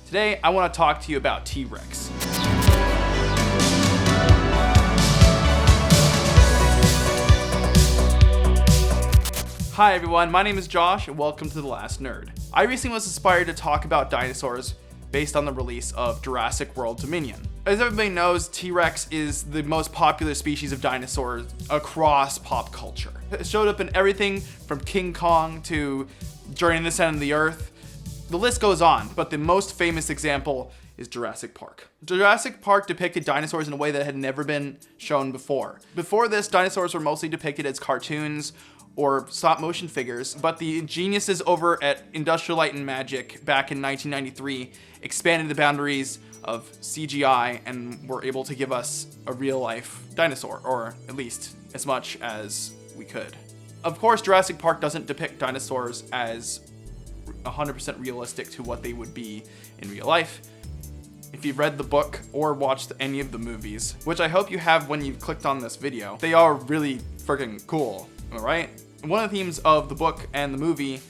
Today, I want to talk to you about T-Rex. Hi everyone, my name is Josh and welcome to The Last Nerd. I recently was inspired to talk about dinosaurs based on the release of Jurassic World Dominion. As everybody knows, T-Rex is the most popular species of dinosaurs across pop culture. It showed up in everything from King Kong to Journey to the Center of the Earth. The list goes on, but the most famous example is Jurassic Park. Jurassic Park depicted dinosaurs in a way that had never been shown before. Before this, dinosaurs were mostly depicted as cartoons or stop motion figures, but the geniuses over at Industrial Light and Magic back in 1993 expanded the boundaries of CGI and were able to give us a real life dinosaur, or at least as much as we could. Of course, Jurassic Park doesn't depict dinosaurs as 100% realistic to what they would be in real life. If you've read the book or watched any of the movies, which I hope you have when you've clicked on this video, they are really freaking cool, alright? One of the themes of the book and the movie,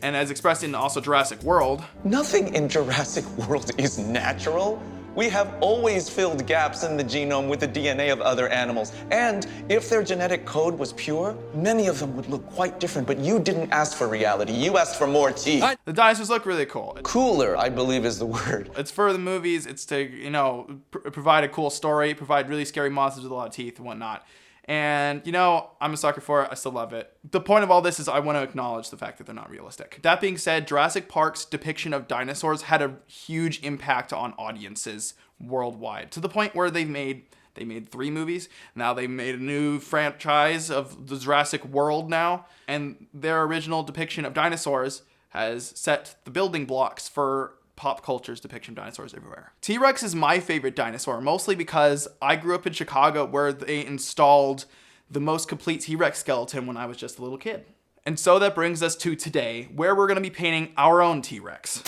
and as expressed in also Jurassic World, nothing in Jurassic World is natural. We have always filled gaps in the genome with the DNA of other animals. And if their genetic code was pure, many of them would look quite different, but you didn't ask for reality. You asked for more teeth. The dinosaurs look really cool. Cooler, I believe, is the word. It's for the movies. It's to, provide a cool story, provide really scary monsters with a lot of teeth and whatnot. And, I'm a sucker for it. I still love it. The point of all this is I want to acknowledge the fact that they're not realistic. That being said, Jurassic Park's depiction of dinosaurs had a huge impact on audiences worldwide, to the point where they made 3 movies. Now they made a new franchise of the Jurassic World now. And their original depiction of dinosaurs has set the building blocks for pop culture's depiction of dinosaurs everywhere. T-Rex is my favorite dinosaur, mostly because I grew up in Chicago where they installed the most complete T-Rex skeleton when I was just a little kid. And so that brings us to today, where we're going to be painting our own T-Rex.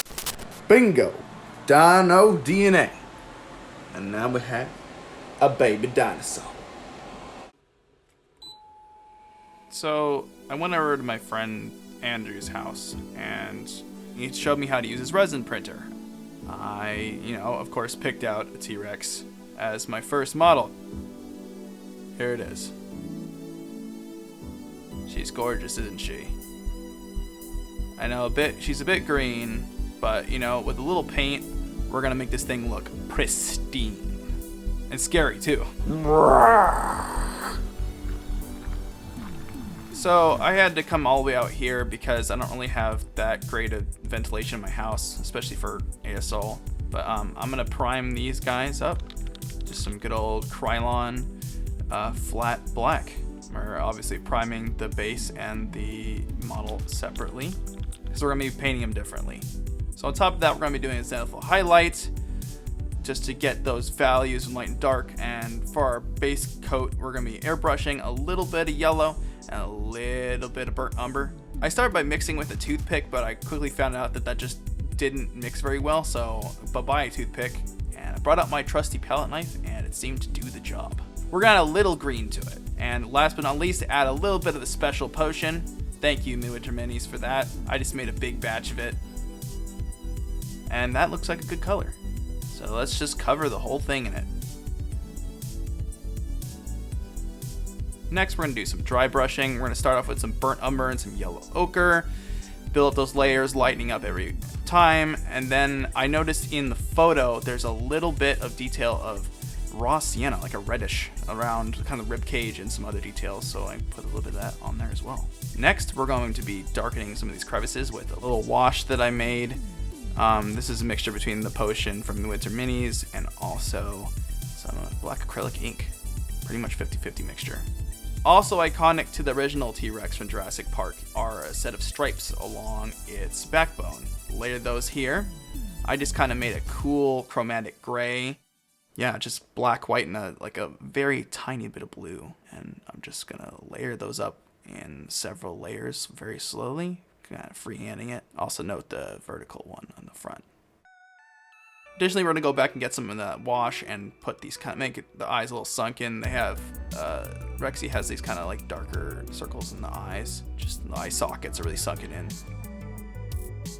Bingo! Dino DNA. And now we have a baby dinosaur. So I went over to my friend Andrew's house and he showed me how to use his resin printer. I, of course, picked out a T-Rex as my first model. Here it is. She's gorgeous, isn't she? I know she's a bit green, but, with a little paint, we're gonna make this thing look pristine. And scary, too. So I had to come all the way out here because I don't really have that great of ventilation in my house, especially for ASL. But I'm gonna prime these guys up. Just some good old Krylon Flat Balck. We're obviously priming the base and the model separately, because we're gonna be painting them differently. So on top of that, we're gonna be doing a zenithal highlight, just to get those values in light and dark. And for our base coat, we're gonna be airbrushing a little bit of yellow and a little bit of burnt umber. I started by mixing with a toothpick, but I quickly found out that just didn't mix very well, so bye-bye a toothpick. And I brought out my trusty palette knife, and it seemed to do the job. We're gonna add a little green to it. And last but not least, add a little bit of the special potion. Thank you, Midwinter Minis, for that. I just made a big batch of it. And that looks like a good color. So let's just cover the whole thing in it. Next, we're gonna do some dry brushing. We're gonna start off with some burnt umber and some yellow ochre. Build up those layers, lightening up every time. And then I noticed in the photo, there's a little bit of detail of raw sienna, like a reddish, around kind of the rib cage and some other details. So I put a little bit of that on there as well. Next, we're going to be darkening some of these crevices with a little wash that I made. This is a mixture between the potion from the Winter Minis and also some black acrylic ink. Pretty much 50-50 mixture. Also iconic to the original T-Rex from Jurassic Park are a set of stripes along its backbone. Layered those here. I just kind of made a cool chromatic gray. Yeah, just black, white, and a very tiny bit of blue. And I'm just gonna layer those up in several layers very slowly, kind of freehanding it. Also note the vertical one on the front. Additionally, we're gonna go back and get some of that wash and put these make the eyes a little sunken. They have, Rexy has these kind of darker circles in the eyes. Just the eye sockets are really sunken in.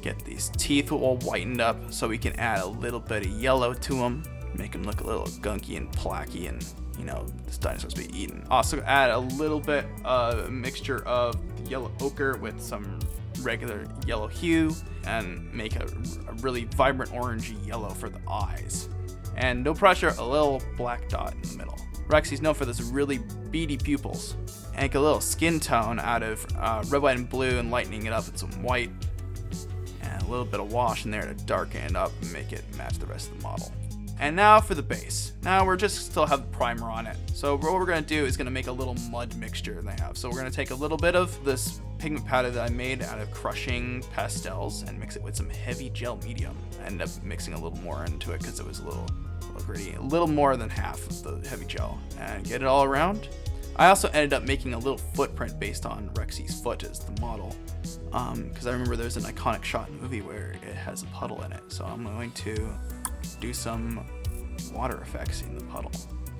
Get these teeth all whitened up so we can add a little bit of yellow to them. Make them look a little gunky and placky, and you know, this dinosaur's to be eaten. Also add a little bit of a mixture of yellow ochre with some regular yellow hue, and make a really vibrant orangey yellow for the eyes. And no pressure, a little black dot in the middle. Rexy's known for those really beady pupils. And make a little skin tone out of red, white, and blue, and lightening it up with some white. And a little bit of wash in there to darken it up and make it match the rest of the model. And now for the base. Now we're just still have the primer on it. So what we're gonna do is gonna make a little mud mixture they have. So we're gonna take a little bit of this pigment powder that I made out of crushing pastels and mix it with some heavy gel medium. I ended up mixing a little more into it because it was a little gritty. A little more than half of the heavy gel. And get it all around. I also ended up making a little footprint based on Rexy's foot as the model. Because I remember there's an iconic shot in the movie where it has a puddle in it. So I'm going to do some water effects in the puddle.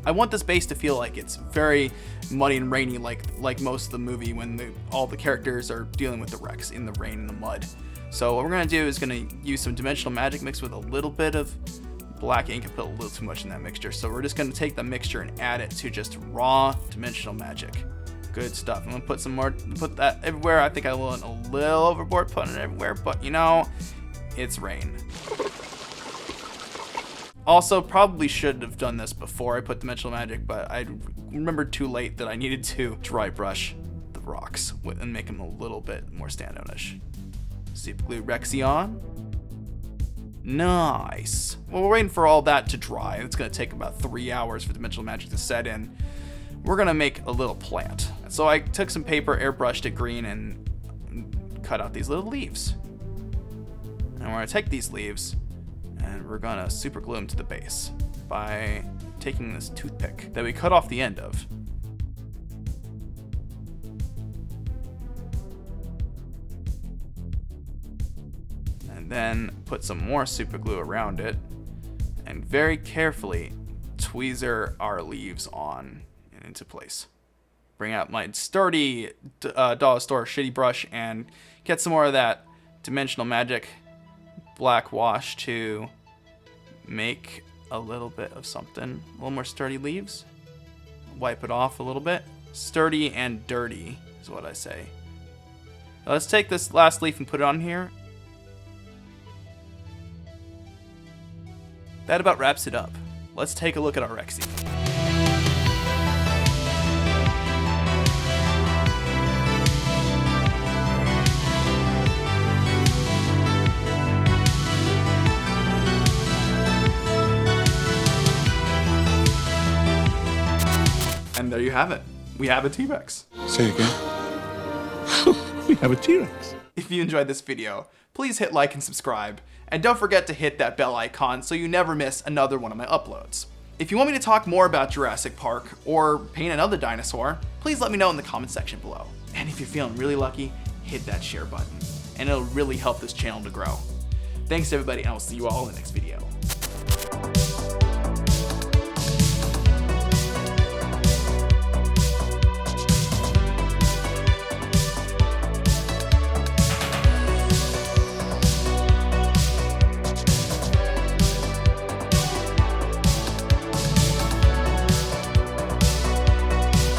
I want this base to feel like it's very muddy and rainy, like most of the movie when all the characters are dealing with the Rex in the rain and the mud. So what we're gonna do is gonna use some dimensional magic mixed with a little bit of black ink. I put a little too much in that mixture. So we're just gonna take the mixture and add it to just raw dimensional magic. Good stuff. I'm gonna put some more, put that everywhere. I think I went a little overboard putting it everywhere, but you know, it's rain. Also, probably should have done this before I put dimensional magic, but I remembered too late that I needed to dry brush the rocks and make them a little bit more standout-ish. Super glue Rexy on. Nice. Well, we're waiting for all that to dry. It's gonna take about 3 hours for dimensional magic to set in. We're gonna make a little plant. So I took some paper, airbrushed it green, and cut out these little leaves. And we're gonna take these leaves and we're gonna super glue them to the base by taking this toothpick that we cut off the end of. And then put some more super glue around it and very carefully tweezer our leaves on and into place. Bring out my sturdy dollar store shitty brush and get some more of that dimensional magic black wash to make a little bit of something, a little more sturdy leaves. Wipe it off a little bit. Sturdy and dirty is what I say. Now let's take this last leaf and put it on here. That about wraps it up. Let's take a look at our Rexy. And there you have it. We have a T-Rex. Say again. We have a T-Rex. If you enjoyed this video, please hit like and subscribe. And don't forget to hit that bell icon so you never miss another one of my uploads. If you want me to talk more about Jurassic Park or paint another dinosaur, please let me know in the comment section below. And if you're feeling really lucky, hit that share button. And it'll really help this channel to grow. Thanks everybody, and I will see you all in the next video.